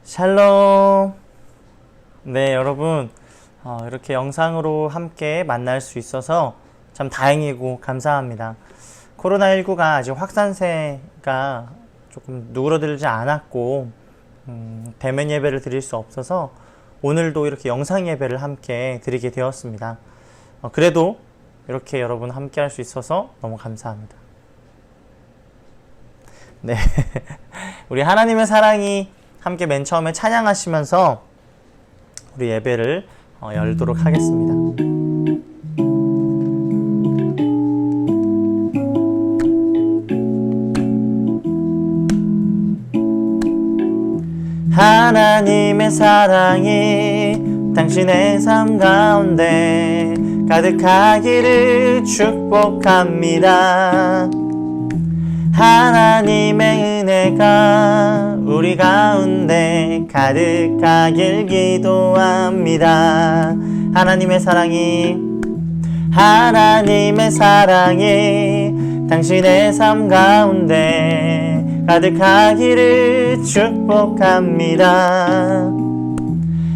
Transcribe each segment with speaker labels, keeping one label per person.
Speaker 1: 샬롬. 네, 여러분, 이렇게 영상으로 함께 만날 수 있어서 참 다행이고 감사합니다. 코로나19가 아직 확산세가 조금 누그러들지 않았고 대면 예배를 드릴 수 없어서 오늘도 이렇게 영상 예배를 함께 드리게 되었습니다. 그래도 이렇게 여러분 함께 할 수 있어서 너무 감사합니다. 네, 우리 하나님의 사랑이 함께 맨 처음에 찬양하시면서 우리 예배를 열도록 하겠습니다. 하나님의 사랑이 당신의 삶 가운데 가득하기를 축복합니다. 하나님의 은혜가 우리 가운데 가득하길 기도합니다. 하나님의 사랑이 당신의 삶 가운데 가득하기를 축복합니다.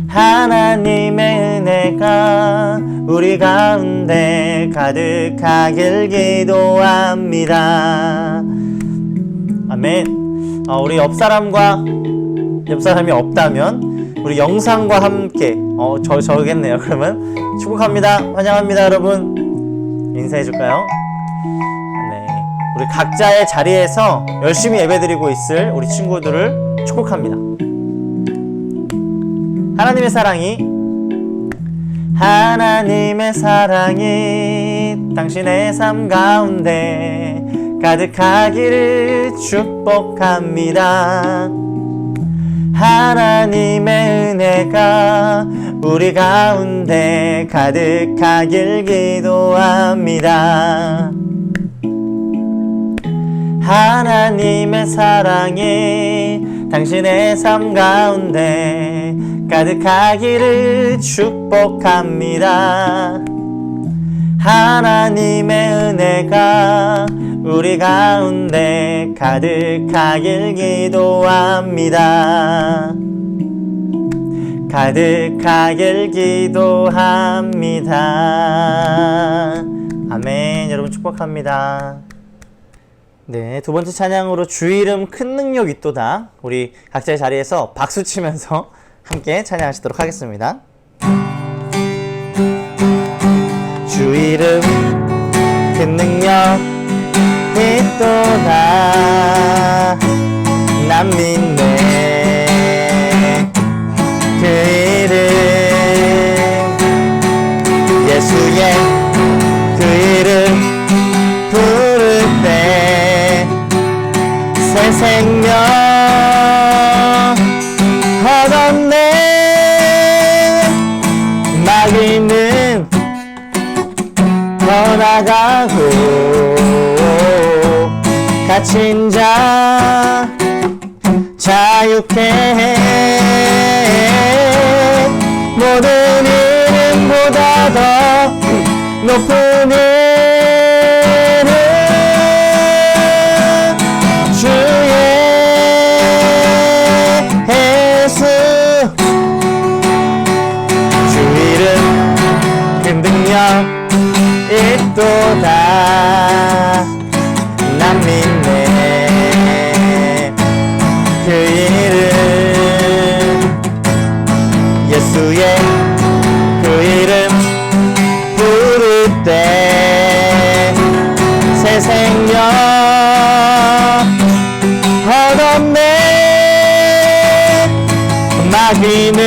Speaker 1: 하나님의 은혜가 우리 가운데 가득하길 기도합니다. 아멘. 우리 옆 사람이 없다면 우리 영상과 함께 저겠네요. 그러면 축복합니다. 환영합니다. 여러분 인사해 줄까요? 네, 우리 각자의 자리에서 열심히 예배드리고 있을 우리 친구들을 축복합니다. 하나님의 사랑이 당신의 삶 가운데 가득하기를 축복합니다. 하나님의 은혜가 우리 가운데 가득하길 기도합니다. 하나님의 사랑이 당신의 삶 가운데 가득하기를 축복합니다. 하나님의 은혜가 우리 가운데 가득하길 기도합니다. 가득하길 기도합니다. 아멘. 여러분 축복합니다. 네, 두 번째 찬양으로 주 이름 큰 능력 있도다. 우리 각자의 자리에서 박수 치면서 함께 찬양하시도록 하겠습니다. 주 이름 큰 능력 있도다. 난 믿네 그 이름. 예수의 그 이름 부를 때 새 생명 얻었네. 마귀는 떠나가고 갇힌 자 자유케 해. 모든 이름보다 더 높은 이름 주의 예수. 주 이름 큰 능력 있도다. 난 믿네 그 이름. 예수의 그 이름 부를 때 새 생명 얻었네. 마귀는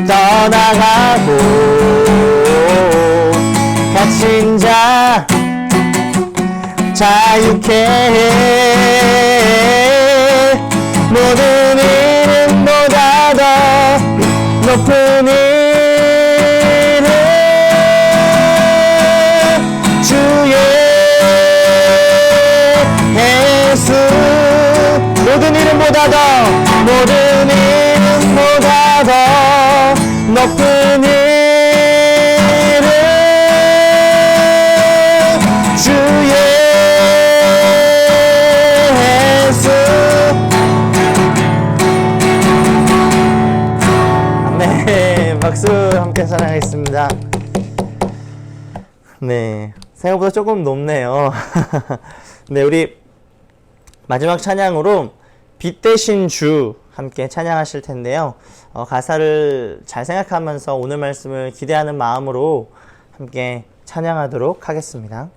Speaker 1: 떠나가고 갇힌 자 자유케 해. 모든 이름보다 더 높은 이름 주의 예수. 모든 이름보다 더 높은 이름 주의 예수. 함께 찬양하겠습니다. 네, 생각보다 조금 높네요. 네, 우리 마지막 찬양으로 빛 대신 주 함께 찬양하실 텐데요. 가사를 잘 생각하면서 오늘 말씀을 기대하는 마음으로 함께 찬양하도록 하겠습니다.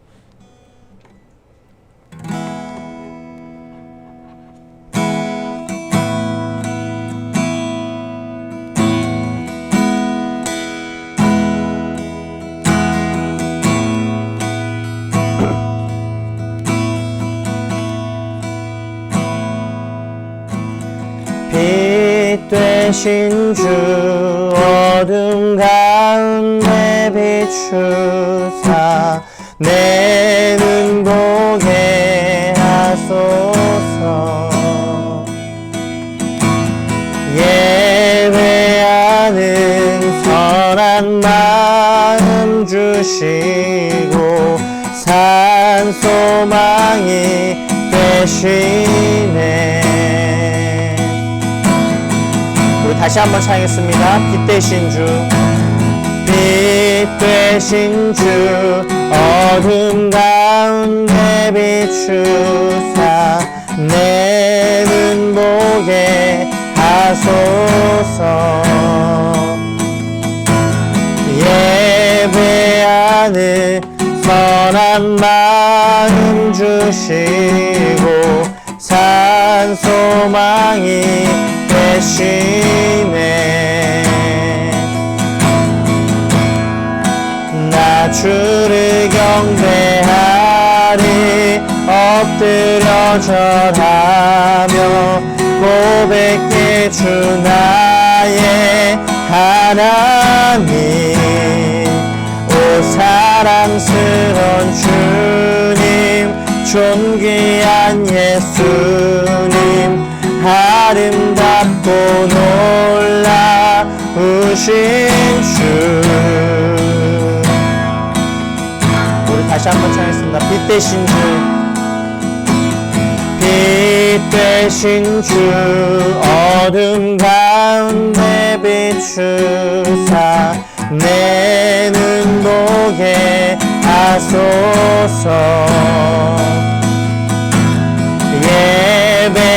Speaker 1: 빛 되신 주 어둠 가운데 비추사 내 눈 보게 하소서. 예배하는 선한 마음 주시고 산 소망이 되시네. 다시 한번 찬양했습니다. 빛 되신 주, 빛 되신 주 어둠 가운데 비추사 내 눈 보게 하소서. 예배하는 선한 마음 주시고 산 소망이 되시네. 나 주를 경배하리 엎드려 절하며 고백해 주 나의 하나님. 오 사랑스러운 주님 존귀한 예수님 아름답고 놀라우신 주. 우리 다시 한번 찬양했습니다. 빛 되신 주, 빛 되신 주 어둠 가운데 비추사 내 눈 보게 하소서.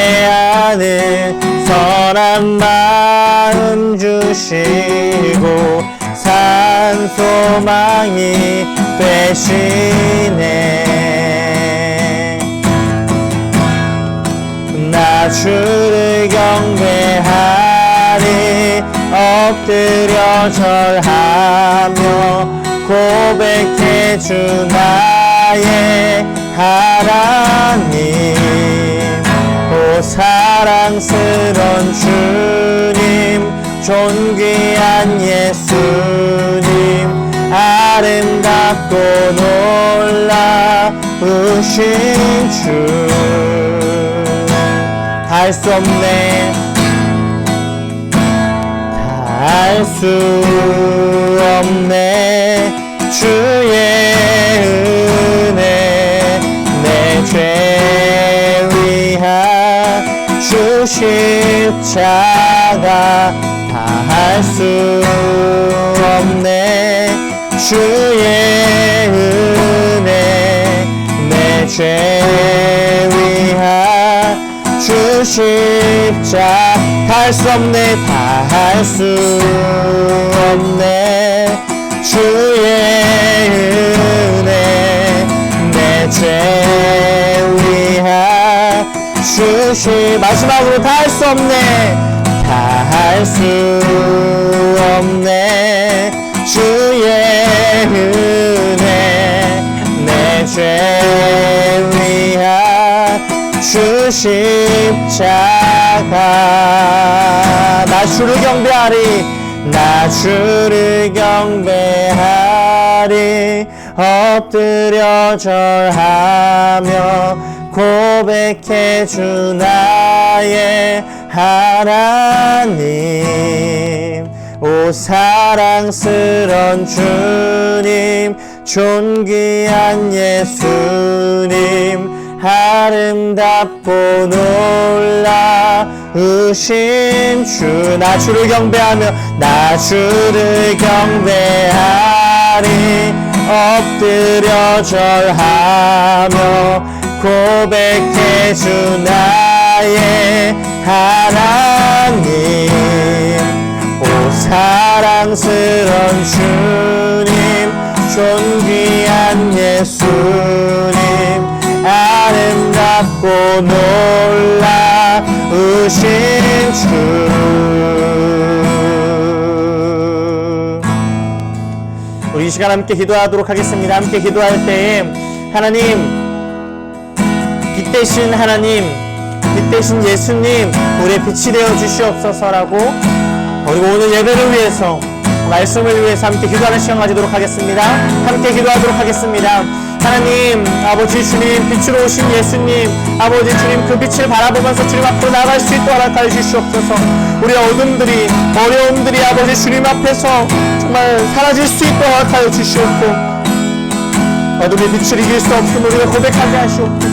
Speaker 1: 예배하는 선한 마음 주시고 산 소망이 되시네. 나 주를 경배하리 엎드려 절하며 고백해 주 나의 하나님. 오 사랑스러운 주님 존귀한 예수님 아름답고 놀라우신 주. 다 할 수 없네, 다 할 수 없네. 주의 은혜 내 죄 위한 주 십자가 다 할 수 없네. 주의 은혜 내 죄 위한 주 십자가 다 할 수 없네, 다 할 수 없네. 주의 은혜 내 죄 위한 주시. 마지막으로 다 할 수 없네, 다 할 수 없네. 주의 은혜 내 죄 위한 주 십자가. 나 주를 경배하리, 나 주를 경배하리 엎드려 절하며 고백해 주 나의 하나님. 오 사랑스러운 주님 존귀한 예수님 아름답고 놀라우신 주. 나 주를 경배하며 나 주를 경배하리. 엎드려 절하며 고백해 주 나의 하나님. 오 사랑스런 주님, 존귀한 예수님, 아름답고 놀라우신 주. 우리 이 시간 함께 기도하도록 하겠습니다. 함께 기도할 때에 하나님, 빛 대신 하나님, 빛 대신 예수님, 우리의 빛이 되어 주시옵소서라고, 그리고 오늘 예배를 위해서, 말씀을 위해서 함께 기도하는 시간 가지도록 하겠습니다. 함께 기도하도록 하겠습니다. 하나님, 아버지 주님, 빛으로 오신 예수님, 아버지 주님, 그 빛을 바라보면서 주님 앞으로 나갈 수 있도록 허락하여 주시옵소서. 우리의 어둠들이, 어려움들이 아버지 주님 앞에서 정말 사라질 수 있도록 허락하여 주시옵고, 어둠의 빛을 이길 수 없음을 우리가 고백하게 하시옵고,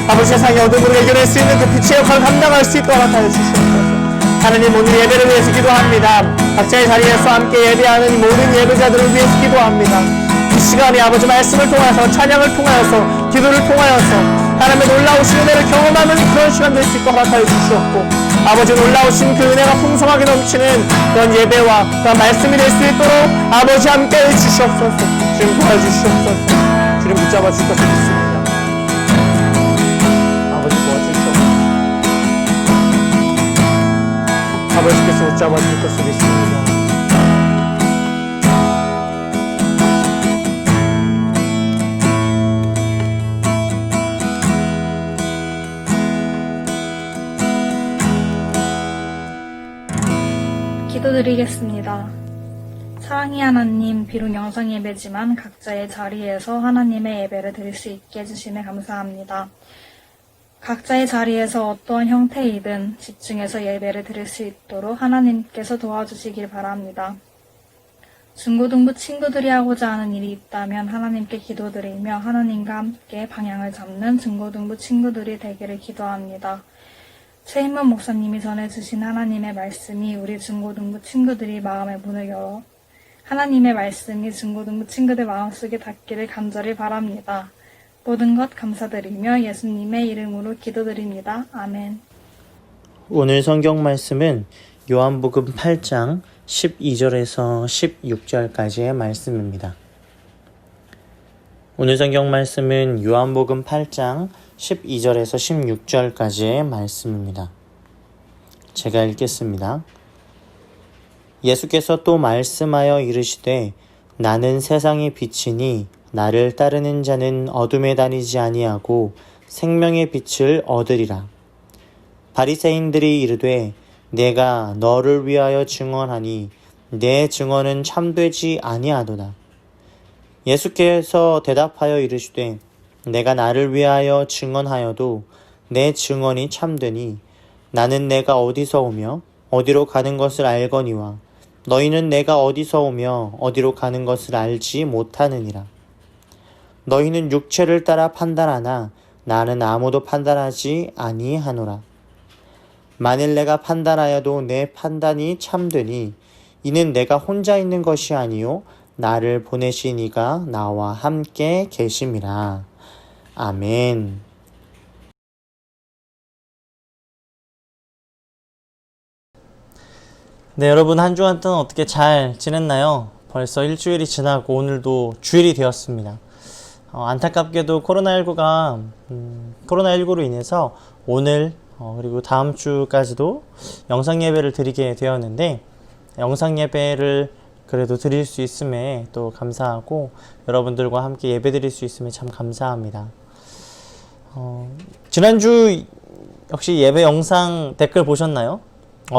Speaker 1: 아버지 세상의 어둠으로 해결할 수 있는 그 빛의 역할을 감당할 수 있도록 허락하여 주시옵소서. 하나님, 오늘 예배를 위해서 기도합니다. 각자의 자리에서 함께 예배하는 모든 예배자들을 위해서 기도합니다. 이 시간에 아버지 말씀을 통하여서, 찬양을 통하여서, 기도를 통하여서 하나님의 놀라우신 은혜를 경험하는 그런 시간 될 수 있도록 허락하여 주시옵고, 아버지 놀라우신 그 은혜가 풍성하게 넘치는 그런 예배와 그런 말씀이 될 수 있도록 아버지 함께해 주시옵소서. 주님 도와주시옵소서. 주님 붙잡아 줄 것을 믿습니다. 아버지 도와주시옵소서. 아버지께서 붙잡아 줄 것을 믿습니다.
Speaker 2: 기도드리겠습니다. 사랑의 하나님, 비록 영상 예배지만 각자의 자리에서 하나님의 예배를 드릴 수 있게 해주심에 감사합니다. 각자의 자리에서 어떠한 형태이든 집중해서 예배를 드릴 수 있도록 하나님께서 도와주시길 바랍니다. 중고등부 친구들이 하고자 하는 일이 있다면 하나님께 기도드리며 하나님과 함께 방향을 잡는 중고등부 친구들이 되기를 기도합니다. 최인문 목사님이 전해주신 하나님의 말씀이 우리 중고등부 친구들이 마음의 문을 열어 하나님의 말씀이 중고등부 친구들 마음속에 닿기를 간절히 바랍니다. 모든 것 감사드리며 예수님의 이름으로 기도드립니다. 아멘.
Speaker 1: 오늘 성경 말씀은 요한복음 8장 12절에서 16절까지의 말씀입니다. 오늘 성경 말씀은 요한복음 8장 12절에서 16절까지의 말씀입니다. 제가 읽겠습니다. 예수께서 또 말씀하여 이르시되 나는 세상의 빛이니 나를 따르는 자는 어둠에 다니지 아니하고 생명의 빛을 얻으리라. 바리새인들이 이르되 내가 너를 위하여 증언하니 내 증언은 참되지 아니하도다. 예수께서 대답하여 이르시되 내가 나를 위하여 증언하여도 내 증언이 참되니 나는 내가 어디서 오며 어디로 가는 것을 알거니와 너희는 내가 어디서 오며 어디로 가는 것을 알지 못하느니라. 너희는 육체를 따라 판단하나 나는 아무도 판단하지 아니하노라. 만일 내가 판단하여도 내 판단이 참되니 이는 내가 혼자 있는 것이 아니요 나를 보내신 이가 나와 함께 계심이라. 아멘. 네, 여러분 한 주간 동안 어떻게 잘 지냈나요? 벌써 일주일이 지나고 오늘도 주일이 되었습니다. 안타깝게도 코로나19로 인해서 오늘 그리고 다음 주까지도 영상 예배를 드리게 되었는데, 영상 예배를 그래도 드릴 수 있음에 또 감사하고 여러분들과 함께 예배 드릴 수 있음에 참 감사합니다. 지난주 역시 예배 영상 댓글 보셨나요?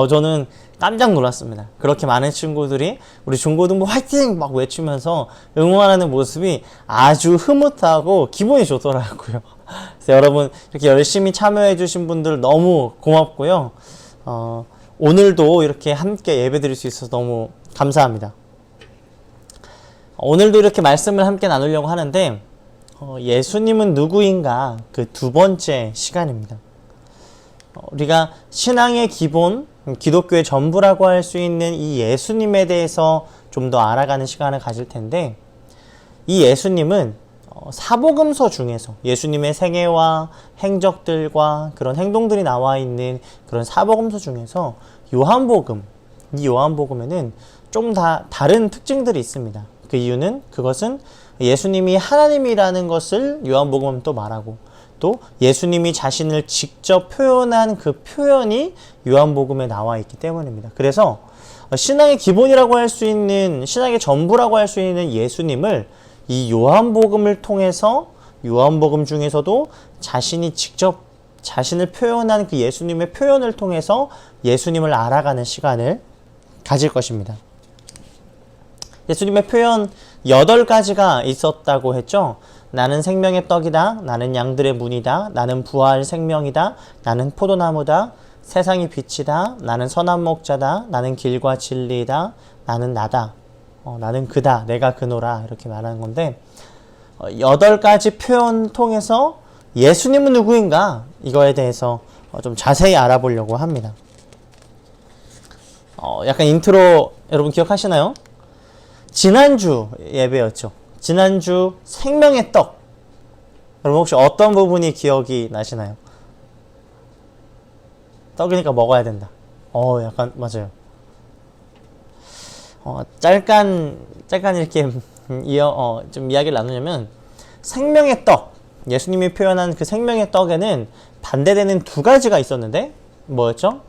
Speaker 1: 저는 깜짝 놀랐습니다. 그렇게 많은 친구들이 우리 중고등부 화이팅! 막 외치면서 응원하는 모습이 아주 흐뭇하고 기분이 좋더라고요. 그래서 여러분 이렇게 열심히 참여해 주신 분들 너무 고맙고요. 오늘도 이렇게 함께 예배 드릴 수 있어서 너무 감사합니다. 오늘도 이렇게 말씀을 함께 나누려고 하는데 예수님은 누구인가 그 두 번째 시간입니다. 우리가 신앙의 기본, 기독교의 전부라고 할 수 있는 이 예수님에 대해서 좀 더 알아가는 시간을 가질 텐데, 이 예수님은 사복음서 중에서 예수님의 생애와 행적들과 그런 행동들이 나와 있는 그런 사복음서 중에서 요한복음, 이 요한복음에는 좀 다른 특징들이 있습니다. 그 이유는 그것은 예수님이 하나님이라는 것을 요한복음은 또 말하고, 또 예수님이 자신을 직접 표현한 그 표현이 요한복음에 나와 있기 때문입니다. 그래서 신앙의 기본이라고 할 수 있는, 신앙의 전부라고 할 수 있는 예수님을 이 요한복음을 통해서, 요한복음 중에서도 자신이 직접 자신을 표현한 그 예수님의 표현을 통해서 예수님을 알아가는 시간을 가질 것입니다. 예수님의 표현 8가지가 있었다고 했죠. 나는 생명의 떡이다. 나는 양들의 문이다. 나는 부활 생명이다. 나는 포도나무다. 세상의 빛이다. 나는 선한 목자다. 나는 길과 진리이다. 나는 나다. 나는 그다. 내가 그노라. 이렇게 말하는 건데, 8가지 표현 통해서 예수님은 누구인가? 이거에 대해서 좀 자세히 알아보려고 합니다. 약간 인트로 여러분 기억하시나요? 지난주 예배였죠. 지난주 생명의 떡. 여러분 혹시 어떤 부분이 기억이 나시나요? 떡이니까 먹어야 된다. 약간 맞아요. 짧간 이렇게 좀 이야기를 나누냐면, 생명의 떡, 예수님이 표현한 그 생명의 떡에는 반대되는 2가지가 있었는데 뭐였죠?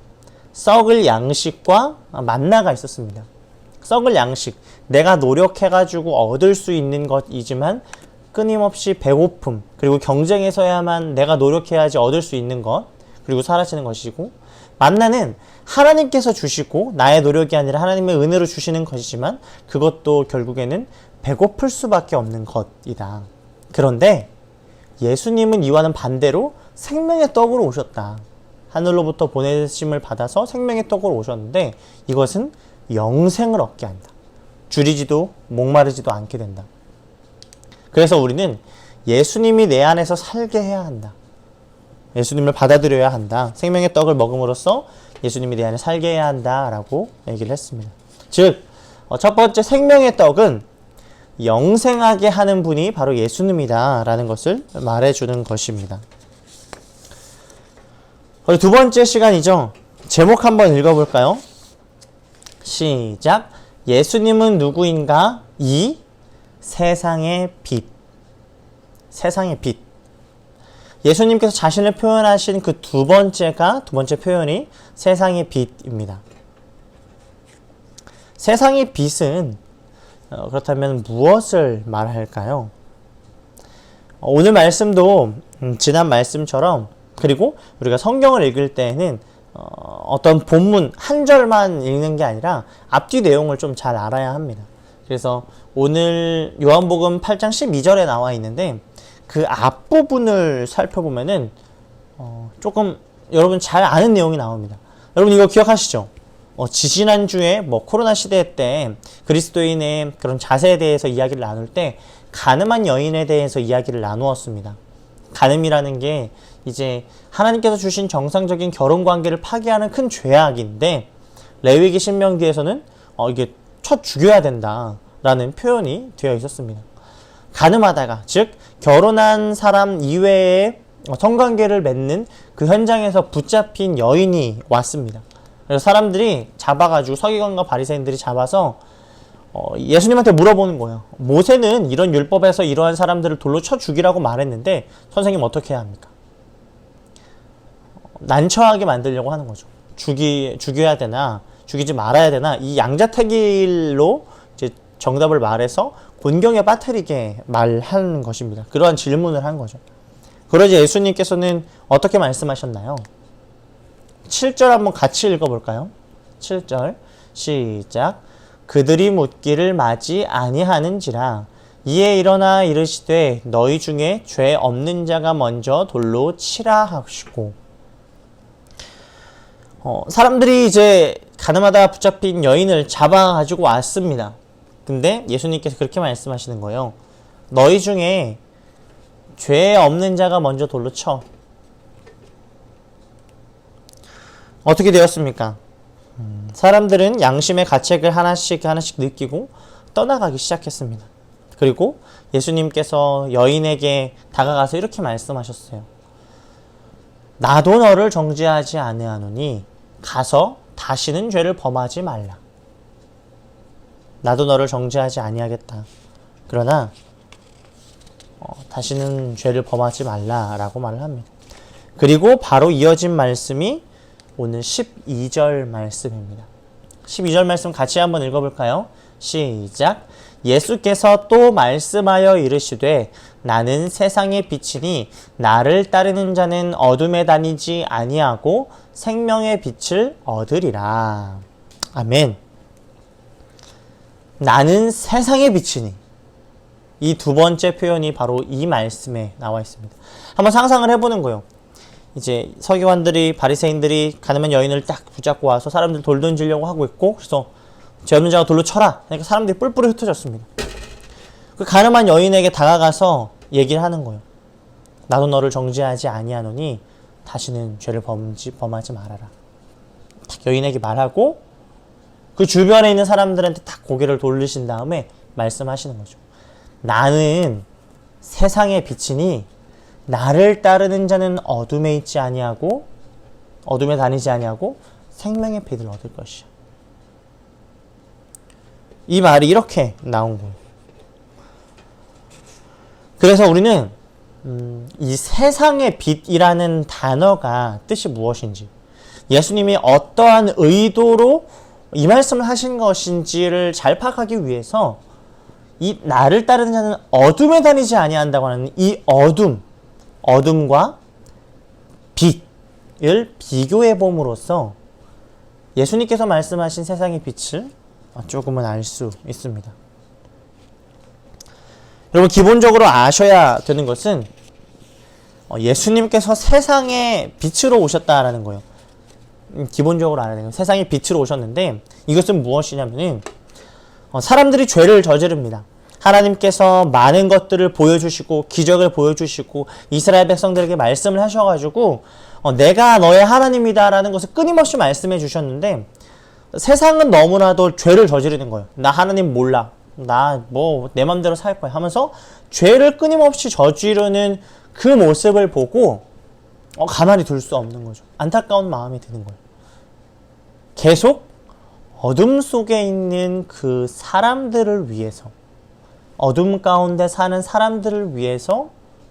Speaker 1: 썩을 양식과 만나가 있었습니다. 썩을 양식, 내가 노력해가지고 얻을 수 있는 것이지만 끊임없이 배고픔, 그리고 경쟁에서야만 내가 노력해야지 얻을 수 있는 것, 그리고 사라지는 것이고, 만나는 하나님께서 주시고 나의 노력이 아니라 하나님의 은혜로 주시는 것이지만 그것도 결국에는 배고플 수밖에 없는 것이다. 그런데 예수님은 이와는 반대로 생명의 떡으로 오셨다. 하늘로부터 보내심을 받아서 생명의 떡으로 오셨는데, 이것은 영생을 얻게 한다. 줄이지도 목마르지도 않게 된다. 그래서 우리는 예수님이 내 안에서 살게 해야 한다. 예수님을 받아들여야 한다. 생명의 떡을 먹음으로써 예수님이 내 안에 살게 해야 한다라고 얘기를 했습니다. 즉, 첫 번째 생명의 떡은 영생하게 하는 분이 바로 예수님이다라는 것을 말해주는 것입니다. 두 번째 시간이죠. 제목 한번 읽어볼까요? 시작. 예수님은 누구인가? 이 세상의 빛. 세상의 빛. 예수님께서 자신을 표현하신 그 두 번째 표현이 세상의 빛입니다. 세상의 빛은 그렇다면 무엇을 말할까요? 오늘 말씀도 지난 말씀처럼, 그리고 우리가 성경을 읽을 때에는 어떤 본문 한 절만 읽는 게 아니라 앞뒤 내용을 좀 잘 알아야 합니다. 그래서 오늘 요한복음 8장 12절에 나와 있는데, 그 앞부분을 살펴보면은 조금 여러분 잘 아는 내용이 나옵니다. 여러분 이거 기억하시죠? 지지난주에 코로나 시대 때 그리스도인의 그런 자세에 대해서 이야기를 나눌 때 간음한 여인에 대해서 이야기를 나누었습니다. 간음이라는 게 이제 하나님께서 주신 정상적인 결혼 관계를 파괴하는 큰 죄악인데, 레위기 신명기에서는 이게 쳐 죽여야 된다라는 표현이 되어 있었습니다. 간음하다가, 즉 결혼한 사람 이외에 성관계를 맺는 그 현장에서 붙잡힌 여인이 왔습니다. 그래서 사람들이 잡아가지고, 서기관과 바리새인들이 잡아서 예수님한테 물어보는 거예요. 모세는 이런 율법에서 이러한 사람들을 돌로 쳐 죽이라고 말했는데 선생님 어떻게 해야 합니까? 난처하게 만들려고 하는 거죠. 죽여야 되나 죽이지 말아야 되나, 이 양자택일로 이제 정답을 말해서 곤경에 빠뜨리게 말하는 것입니다. 그러한 질문을 한 거죠. 그러자 예수님께서는 어떻게 말씀하셨나요? 7절 한번 같이 읽어볼까요? 7절 시작. 그들이 묻기를 마지 아니하는지라 이에 일어나 이르시되 너희 중에 죄 없는 자가 먼저 돌로 치라 하시고. 사람들이 이제 가늠하다 붙잡힌 여인을 잡아가지고 왔습니다. 근데 예수님께서 그렇게 말씀하시는 거예요. 너희 중에 죄 없는 자가 먼저 돌로 쳐. 어떻게 되었습니까? 사람들은 양심의 가책을 하나씩 느끼고 떠나가기 시작했습니다. 그리고 예수님께서 여인에게 다가가서 이렇게 말씀하셨어요. 나도 너를 정죄하지 아니하노니 가서 다시는 죄를 범하지 말라. 나도 너를 정죄하지 아니하겠다. 그러나 다시는 죄를 범하지 말라라고 말을 합니다. 그리고 바로 이어진 말씀이 오늘 12절 말씀입니다. 12절 말씀 같이 한번 읽어볼까요? 시작. 예수께서 또 말씀하여 이르시되 나는 세상의 빛이니 나를 따르는 자는 어둠에 다니지 아니하고 생명의 빛을 얻으리라. 아멘. 나는 세상의 빛이니, 이 두 번째 표현이 바로 이 말씀에 나와 있습니다. 한번 상상을 해보는 거예요. 이제 서기관들이, 바리새인들이 가늠한 여인을 딱 붙잡고 와서 사람들 돌 던지려고 하고 있고, 그래서 죄 없는 자가 돌로 쳐라. 그러니까 사람들이 뿔뿔이 흩어졌습니다. 그 가늠한 여인에게 다가가서 얘기를 하는 거예요. 나도 너를 정죄하지 아니하노니 다시는 죄를 범하지 말아라. 딱 여인에게 말하고 그 주변에 있는 사람들한테 딱 고개를 돌리신 다음에 말씀하시는 거죠. 나는 세상의 빛이니 나를 따르는 자는 어둠에 있지 아니하고 어둠에 다니지 아니하고 생명의 빛을 얻을 것이야. 이 말이 이렇게 나온 거예요. 그래서 우리는 이 세상의 빛이라는 단어가 뜻이 무엇인지, 예수님이 어떠한 의도로 이 말씀을 하신 것인지를 잘 파악하기 위해서 이 나를 따르는 자는 어둠에 다니지 아니한다고 하는 이 어둠과 빛을 비교해 봄으로써 예수님께서 말씀하신 세상의 빛을 조금은 알 수 있습니다. 여러분, 기본적으로 아셔야 되는 것은 예수님께서 세상의 빛으로 오셨다라는 거예요. 기본적으로 알아야 돼요. 세상의 빛으로 오셨는데 이것은 무엇이냐면은 사람들이 죄를 저지릅니다. 하나님께서 많은 것들을 보여주시고 기적을 보여주시고 이스라엘 백성들에게 말씀을 하셔가지고 내가 너의 하나님이다라는 것을 끊임없이 말씀해 주셨는데 세상은 너무나도 죄를 저지르는 거예요. 나 하나님 몰라. 나 내 맘대로 살 거야 하면서 죄를 끊임없이 저지르는 그 모습을 보고 가만히 둘 수 없는 거죠. 안타까운 마음이 드는 거예요. 계속 어둠 속에 있는 그 사람들을 위해서, 어둠 가운데 사는 사람들을 위해서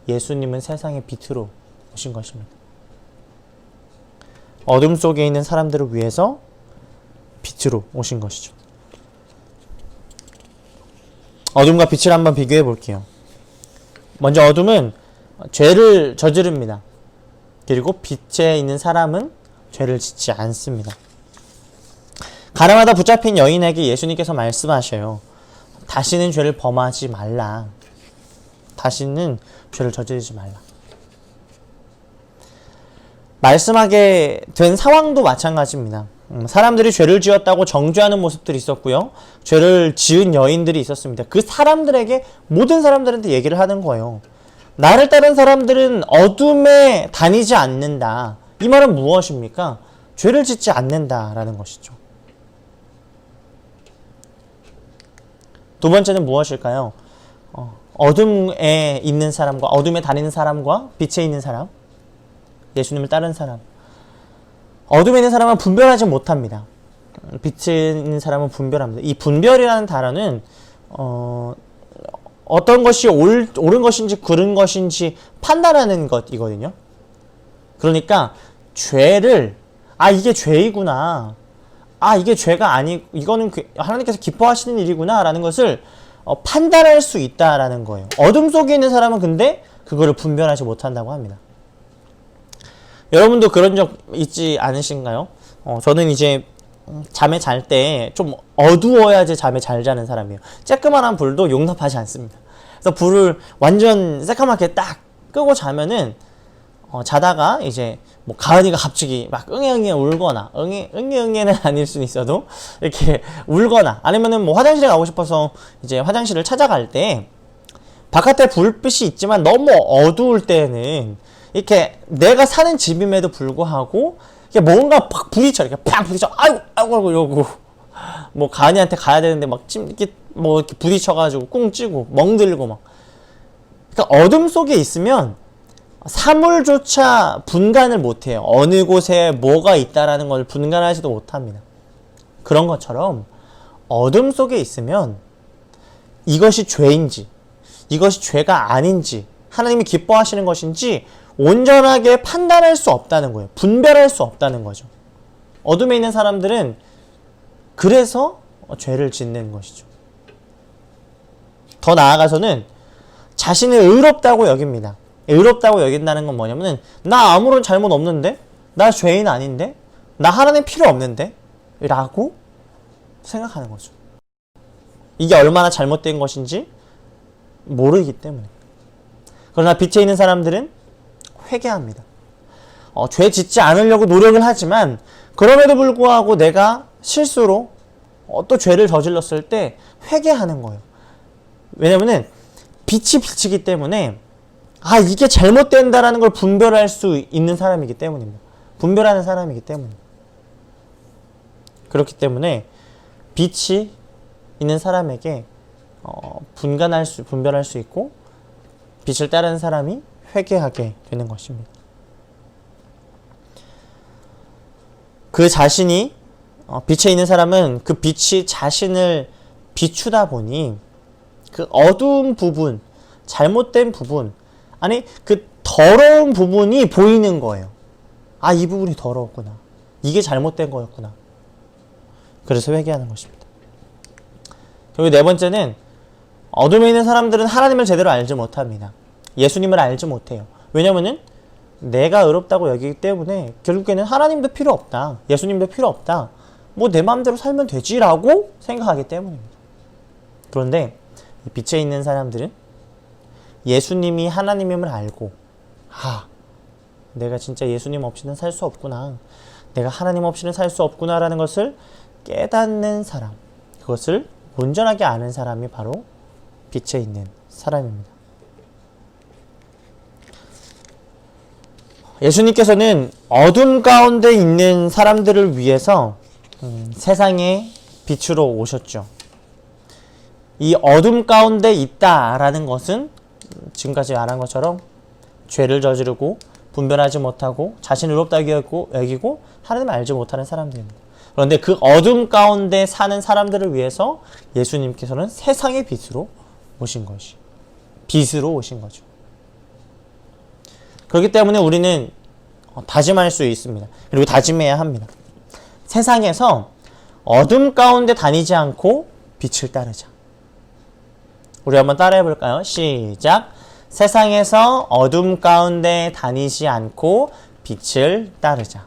Speaker 1: 예수님은 세상의 빛으로 오신 것입니다. 어둠 속에 있는 사람들을 위해서 빛으로 오신 것이죠. 어둠과 빛을 한번 비교해 볼게요. 먼저 어둠은 죄를 저지릅니다. 그리고 빛에 있는 사람은 죄를 짓지 않습니다. 가늠하다 붙잡힌 여인에게 예수님께서 말씀하셔요. 다시는 죄를 범하지 말라. 다시는 죄를 저지르지 말라. 말씀하게 된 상황도 마찬가지입니다. 사람들이 죄를 지었다고 정죄하는 모습들이 있었고요. 죄를 지은 여인들이 있었습니다. 그 사람들에게, 모든 사람들한테 얘기를 하는 거예요. 나를 따른 사람들은 어둠에 다니지 않는다. 이 말은 무엇입니까? 죄를 짓지 않는다라는 것이죠. 두 번째는 무엇일까요? 어둠에 있는 사람과, 어둠에 다니는 사람과 빛에 있는 사람, 예수님을 따른 사람. 어둠에 있는 사람은 분별하지 못합니다. 빛에 있는 사람은 분별합니다. 이 분별이라는 단어는 어떤 것이 옳은 것인지 그른 것인지 판단하는 것이거든요. 그러니까 죄를, 이게 죄이구나, 이게 죄가 이거는 하나님께서 기뻐하시는 일이구나 라는 것을 판단할 수 있다라는 거예요. 어둠 속에 있는 사람은 근데 그거를 분별하지 못한다고 합니다. 여러분도 그런 적 있지 않으신가요? 저는 이제 잠에 잘 때 좀 어두워야지 잠에 잘 자는 사람이에요. 쬐끄만한 불도 용납하지 않습니다. 그래서 불을 완전 새까맣게 딱 끄고 자면은 자다가 이제 가은이가 갑자기 막 응애응애 울거나, 응애응애는 아닐 수는 있어도 이렇게 울거나, 아니면은 화장실에 가고 싶어서 이제 화장실을 찾아갈 때 바깥에 불빛이 있지만 너무 어두울 때는 이렇게 내가 사는 집임에도 불구하고 이게 뭔가 팍 부딪혀, 이렇게 팍 부딪혀, 아이고 이러고 뭐 가은이한테 가야 되는데 막 이렇게 뭐 이렇게 부딪혀가지고 꿍 찌고 멍들고 막. 그러니까 어둠 속에 있으면 사물조차 분간을 못해요. 어느 곳에 뭐가 있다라는 걸 분간하지도 못합니다. 그런 것처럼 어둠 속에 있으면 이것이 죄인지, 이것이 죄가 아닌지, 하나님이 기뻐하시는 것인지 온전하게 판단할 수 없다는 거예요. 분별할 수 없다는 거죠. 어둠에 있는 사람들은 그래서 죄를 짓는 것이죠. 더 나아가서는 자신을 의롭다고 여깁니다. 의롭다고 여긴다는 건 뭐냐면은 나 아무런 잘못 없는데? 나 죄인 아닌데? 나 하나님 필요 없는데? 라고 생각하는 거죠. 이게 얼마나 잘못된 것인지 모르기 때문에. 그러나 빛에 있는 사람들은 회개합니다. 죄 짓지 않으려고 노력을 하지만 그럼에도 불구하고 내가 실수로 또 죄를 저질렀을 때 회개하는 거예요. 왜냐면은 빛이 비치기 때문에 이게 잘못된다라는 걸 분별할 수 있는 사람이기 때문입니다. 분별하는 사람이기 때문에. 그렇기 때문에 빛이 있는 사람에게 분별할 수 있고 빛을 따르는 사람이 회개하게 되는 것입니다. 그 자신이 빛에 있는 사람은 그 빛이 자신을 비추다 보니 그 어두운 부분, 잘못된 부분, 아니 그 더러운 부분이 보이는 거예요. 이 부분이 더러웠구나. 이게 잘못된 거였구나. 그래서 회개하는 것입니다. 그리고 네 번째는 어둠에 있는 사람들은 하나님을 제대로 알지 못합니다. 예수님을 알지 못해요. 왜냐면은 내가 의롭다고 여기기 때문에 결국에는 하나님도 필요 없다. 예수님도 필요 없다. 뭐 내 마음대로 살면 되지라고 생각하기 때문입니다. 그런데 빛에 있는 사람들은 예수님이 하나님임을 알고 내가 진짜 예수님 없이는 살 수 없구나. 내가 하나님 없이는 살 수 없구나라는 것을 깨닫는 사람, 그것을 온전하게 아는 사람이 바로 빛에 있는 사람입니다. 예수님께서는 어둠 가운데 있는 사람들을 위해서 세상의 빛으로 오셨죠. 이 어둠 가운데 있다라는 것은 지금까지 말한 것처럼 죄를 저지르고 분별하지 못하고 자신을 의롭다고 여기고 하나님을 알지 못하는 사람들입니다. 그런데 그 어둠 가운데 사는 사람들을 위해서 예수님께서는 세상의 빛으로 오신 것이 빛으로 오신 거죠. 그렇기 때문에 우리는 다짐할 수 있습니다. 그리고 다짐해야 합니다. 세상에서 어둠 가운데 다니지 않고 빛을 따르자. 우리 한번 따라해 볼까요? 시작. 세상에서 어둠 가운데 다니지 않고 빛을 따르자.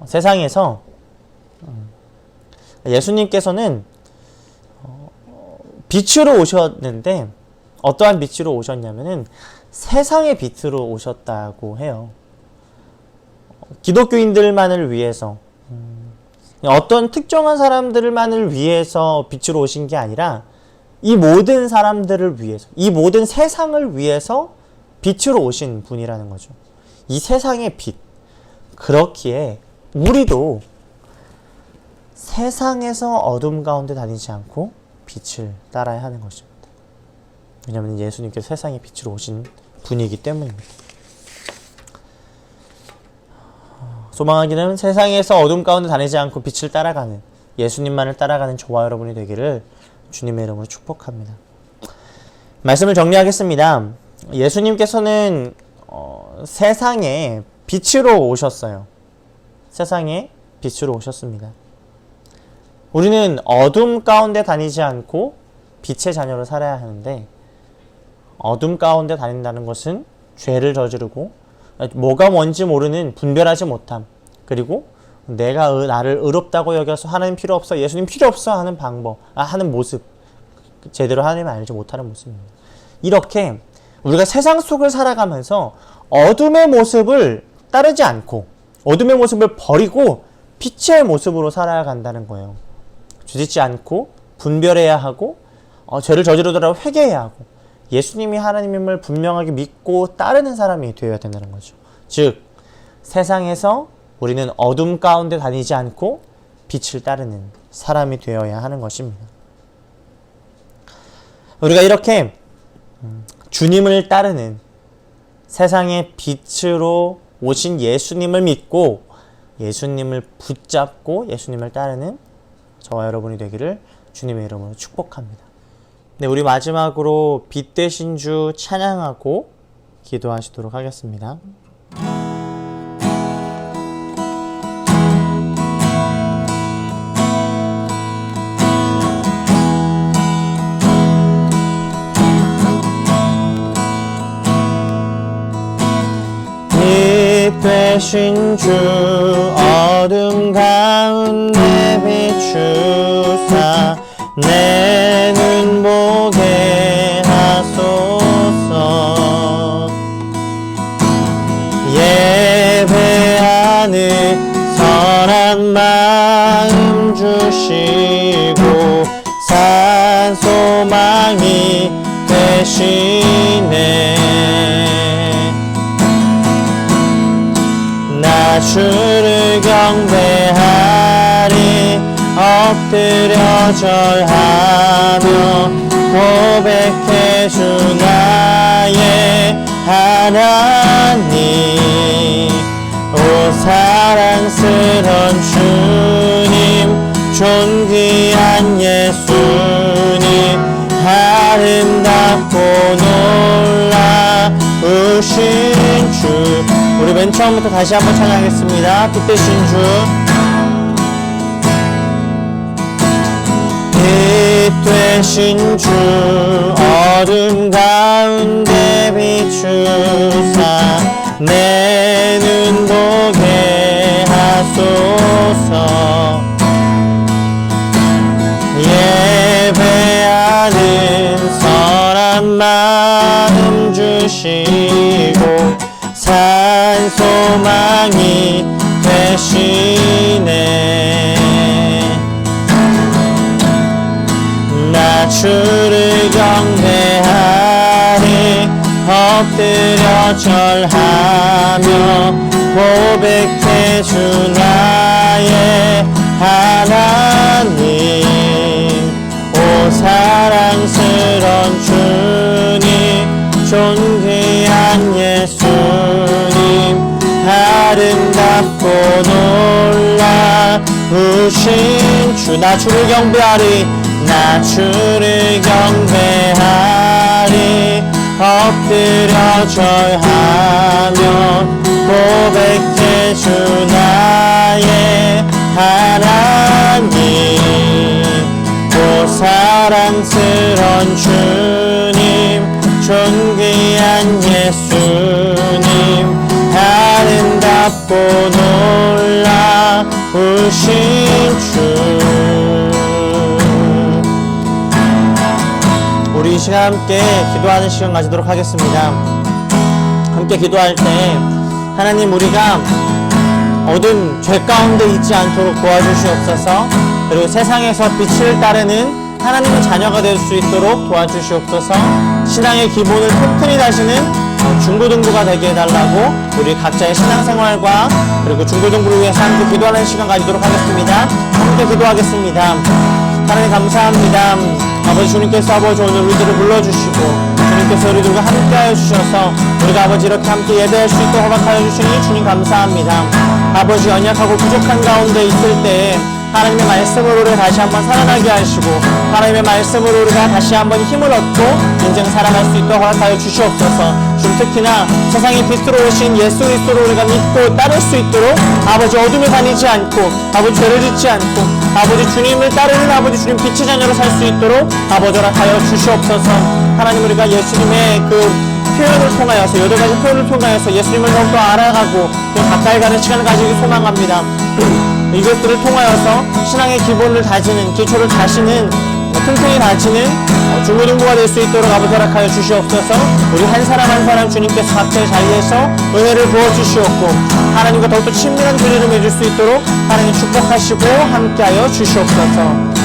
Speaker 1: 세상에서 예수님께서는 빛으로 오셨는데 어떠한 빛으로 오셨냐면은 세상의 빛으로 오셨다고 해요. 기독교인들만을 위해서 어떤 특정한 사람들만을 위해서 빛으로 오신 게 아니라 이 모든 사람들을 위해서, 이 모든 세상을 위해서 빛으로 오신 분이라는 거죠. 이 세상의 빛. 그렇기에 우리도 세상에서 어둠 가운데 다니지 않고 빛을 따라야 하는 것입니다. 왜냐하면 예수님께서 세상의 빛으로 오신 분이기 때문입니다. 소망하기는 세상에서 어둠 가운데 다니지 않고 빛을 따라가는, 예수님만을 따라가는 저와 여러분이 되기를 주님의 이름으로 축복합니다. 말씀을 정리하겠습니다. 예수님께서는 세상에 빛으로 오셨어요. 세상에 빛으로 오셨습니다. 우리는 어둠 가운데 다니지 않고 빛의 자녀로 살아야 하는데, 어둠 가운데 다닌다는 것은 죄를 저지르고 뭐가 뭔지 모르는 분별하지 못함, 그리고 내가 나를 의롭다고 여겨서 하나님 필요 없어, 예수님 필요 없어 하는 하는 모습, 제대로 하나님을 알지 못하는 모습입니다. 이렇게 우리가 세상 속을 살아가면서 어둠의 모습을 따르지 않고 어둠의 모습을 버리고 빛의 모습으로 살아간다는 거예요. 주짓지 않고 분별해야 하고 죄를 저지르더라도 회개해야 하고 예수님이 하나님임을 분명하게 믿고 따르는 사람이 되어야 된다는 거죠. 즉 세상에서 우리는 어둠 가운데 다니지 않고 빛을 따르는 사람이 되어야 하는 것입니다. 우리가 이렇게 주님을 따르는 세상의 빛으로 오신 예수님을 믿고 예수님을 붙잡고 예수님을 따르는 저와 여러분이 되기를 주님의 이름으로 축복합니다. 네, 우리 마지막으로 빛 되신 주 찬양하고 기도하시도록 하겠습니다. 빛 되신 주 어둠 가운데 비추사 내 눈 보게 하소서. 예배하는 선한 마음 주시고 산 소망이 되시네. 나 주를 경배하리 엎드려 절하며 고백해 주 나의 하나님. 오 사랑스런 주님 존귀한 예수님 아름답고 놀라우신 주. 우리 맨 처음부터 다시 한번 찬양하겠습니다. 빛 되신 주. 빛 되신 주 어둠 가운데 비추사 내 눈 보게 하소서. 예배하는 선한 마음 주시고 산 소망이 되시네. 나 주를 경배하리 엎드려 절하며 고백해 주 나의 하나님. 오 사랑스런 주님 존귀한 예수님 아름답고 놀라우신 주. 나 주를 경배하리 나 주를 경배하리 엎드려 절하며 고백해 주 나의 하나님. 오 사랑스런 주님 존귀한 예수님 아름답고 놀라우신 주. 우리 이 시간 함께 기도하는 시간 가지도록 하겠습니다. 함께 기도할 때 하나님 우리가 어두운 죄 가운데 있지 않도록 도와주시옵소서. 그리고 세상에서 빛을 따르는 하나님의 자녀가 될 수 있도록 도와주시옵소서. 신앙의 기본을 튼튼히 다시는 중고등부가 되게 해달라고 우리 각자의 신앙생활과 그리고 중고등부를 위해서 함께 기도하는 시간 가지도록 하겠습니다. 함께 기도하겠습니다. 하나님 감사합니다. 아버지 주님께서 아버지 오늘 우리들을 불러주시고 주님께서 우리들과 함께하여 주셔서 우리가 아버지 이렇게 함께 예배할 수 있도록 허락하여 주시니 주님 감사합니다. 아버지 연약하고 부족한 가운데 있을 때 하나님의 말씀으로 우리가 다시 한번 살아나게 하시고 하나님의 말씀으로 우리가 다시 한번 힘을 얻고 인생 살아갈 수 있도록 허락하여 주시옵소서. 좀 특히나 세상의 빛으로 오신 예수 그리스도를 우리가 믿고 따를 수 있도록 아버지 어둠에 다니지 않고 아버지 죄를 짓지 않고 아버지 주님을 따르는 아버지 주님 빛의 자녀로 살 수 있도록 아버지 허락하여 주시옵소서. 하나님 우리가 예수님의 그 표현을 통하여서 여러 가지 표현을 통하여서 예수님을 더욱더 알아가고 또 가까이 가는 시간을 가지기 소망합니다. 이것들을 통하여서 신앙의 기본을 다지는 기초를 다시는 튼튼히 다지는 중고등부가 될 수 있도록 아버지 허락하여 주시옵소서. 우리 한 사람 한 사람 주님께서 각자의 자리에서 은혜를 부어주시옵고 하나님과 더욱더 친밀한 교제를 맺을 수 있도록 하나님 축복하시고 함께하여 주시옵소서.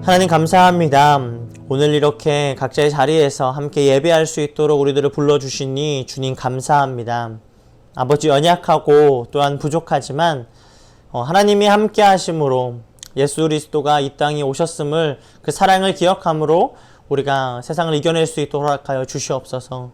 Speaker 1: 하나님 감사합니다. 오늘 이렇게 각자의 자리에서 함께 예배할 수 있도록 우리들을 불러주시니 주님 감사합니다. 아버지 연약하고 또한 부족하지만 하나님이 함께 하심으로 예수 그리스도가 이 땅에 오셨음을 그 사랑을 기억함으로 우리가 세상을 이겨낼 수 있도록 허락하여 주시옵소서.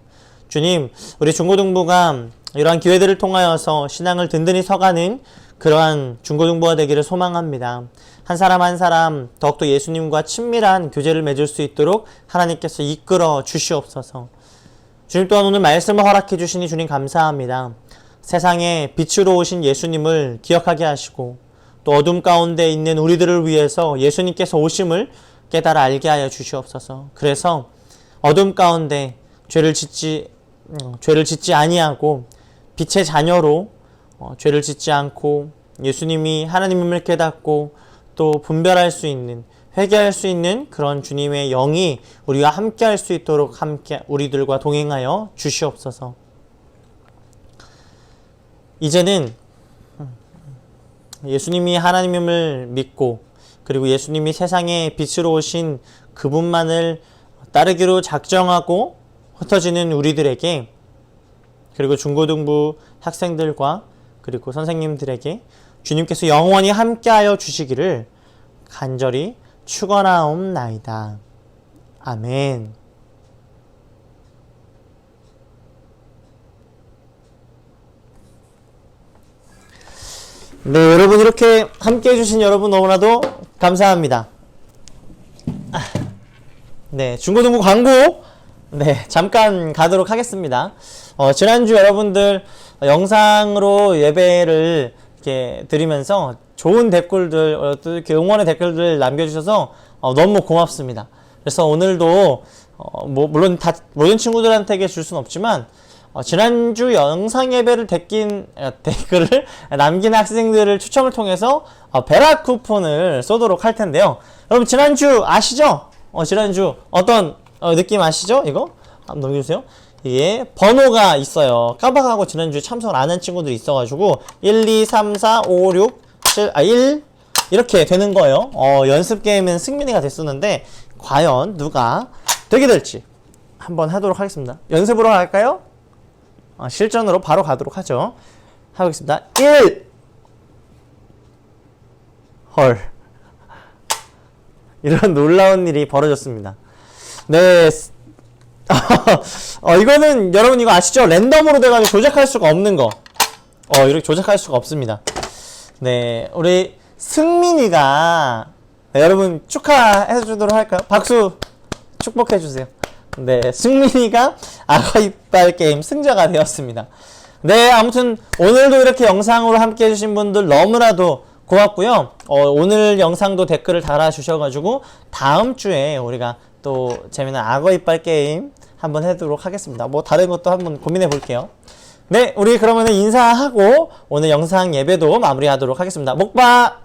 Speaker 1: 주님, 우리 중고등부가 이러한 기회들을 통하여서 신앙을 든든히 서가는 그러한 중고등부가 되기를 소망합니다. 한 사람 한 사람 더욱더 예수님과 친밀한 교제를 맺을 수 있도록 하나님께서 이끌어 주시옵소서. 주님 또한 오늘 말씀을 허락해 주시니 주님 감사합니다. 세상에 빛으로 오신 예수님을 기억하게 하시고 또 어둠 가운데 있는 우리들을 위해서 예수님께서 오심을 깨달아 알게 하여 주시옵소서. 그래서 어둠 가운데 죄를 짓지 아니하고 빛의 자녀로 죄를 짓지 않고 예수님이 하나님임을 깨닫고 또 분별할 수 있는, 회개할 수 있는 그런 주님의 영이 우리와 함께 할 수 있도록 함께 우리들과 동행하여 주시옵소서. 이제는 예수님이 하나님임을 믿고 그리고 예수님이 세상에 빛으로 오신 그분만을 따르기로 작정하고 흩어지는 우리들에게, 그리고 중고등부 학생들과 그리고 선생님들에게 주님께서 영원히 함께하여 주시기를 간절히 축원하옵나이다. 아멘. 네, 여러분 이렇게 함께 해주신 여러분 너무나도 감사합니다. 네, 중고등부 광고 잠깐 가도록 하겠습니다. 지난주 여러분들 영상으로 예배를 이렇게 드리면서 좋은 댓글들, 이렇게 응원의 댓글들 남겨주셔서 너무 고맙습니다. 그래서 오늘도 물론 다 모든 친구들한테 줄 수는 없지만 지난주 영상 예배를 댓글을 남긴 학생들을 추첨을 통해서 베라 쿠폰을 쏘도록 할 텐데요. 여러분 지난주 아시죠? 지난주 어떤 느낌 아시죠? 이거 한번 넘겨주세요. 이게 번호가 있어요. 깜빡하고 지난주에 참석을 안 한 친구들이 있어가지고 1, 2, 3, 4, 5, 6, 7, 1 이렇게 되는 거예요. 연습 게임은 승민이가 됐었는데 과연 누가 되게 될지 한번 하도록 하겠습니다. 연습으로 할까요? 실전으로 바로 가도록 하죠. 하겠습니다. 1! 헐. 이런 놀라운 일이 벌어졌습니다. 네. 이거는 여러분 이거 아시죠? 랜덤으로 돼가지고 조작할 수가 없는 거. 이렇게 조작할 수가 없습니다. 네. 우리 승민이가 여러분 축하해 주도록 할까요? 박수 축복해 주세요. 네, 승민이가 악어 이빨 게임 승자가 되었습니다. 네, 아무튼 오늘도 이렇게 영상으로 함께 해주신 분들 너무나도 고맙고요. 오늘 영상도 댓글을 달아주셔가지고 다음 주에 우리가 또 재미난 악어 이빨 게임 한번 해보도록 하겠습니다. 뭐 다른 것도 한번 고민해 볼게요. 네, 우리 그러면은 인사하고 오늘 영상 예배도 마무리하도록 하겠습니다. 목바!